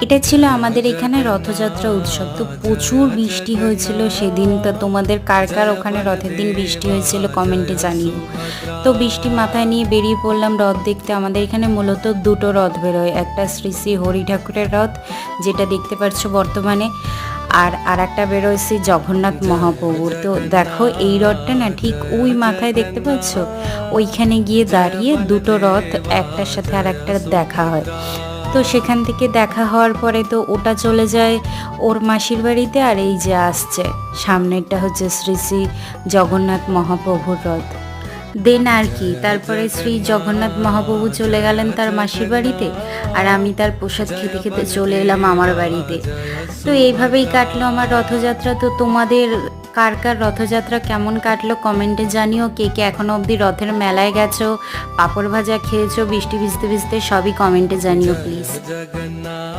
এটা ছিল আমাদের এখানে রথযাত্রা উৎসব। তো প্রচুর বৃষ্টি হয়েছিল সেদিন। তো তোমাদের কার কার ওখানে রথের দিন বৃষ্টি হয়েছিল কমেন্টে জানিও। তো বৃষ্টি মাথায় নিয়ে বেরিয়ে পড়লাম রথ দেখতে। আমাদের এখানে মূলত দুটো রথ বেরোয়, একটা শ্রী শ্রী হরি ঠাকুরের রথ যেটা দেখতে পাচ্ছ বর্তমানে, আর একটা বেরোয় শ্রী জগন্নাথ মহাপ্রভুর। তো দেখো এই রথটা না ঠিক ওই মাথায় দেখতে পাচ্ছ, ওইখানে গিয়ে দাঁড়িয়ে দুটো রথ একটার সাথে আর একটা দেখা হয়। তো সেখান থেকে দেখা হওয়ার পরে তো ওটা চলে যায় ওর মাসির বাড়িতে, আর এই যে আসছে সামনেরটা হচ্ছে শ্রী শ্রী জগন্নাথ মহাপ্রভুর রথ। দেন আর কি, তারপরে শ্রী জগন্নাথ মহাপ্রভু চলে গেলেন তার মাসির বাড়িতে, আর আমি তার প্রসাদ খেতে খেতে চলে এলাম আমার বাড়িতে। তো এইভাবেই কাটলো আমার রথযাত্রা। তো তোমাদের কার কার রথযাত্রা কেমন কাটলো কমেন্টে জানিও। কে কে এখনো অবধি রথের মেলায় গেছো, পাঁপড় ভাজা খেয়েছো বৃষ্টি ভিজতে ভিজতে, সবই কমেন্টে জানিও প্লিজ।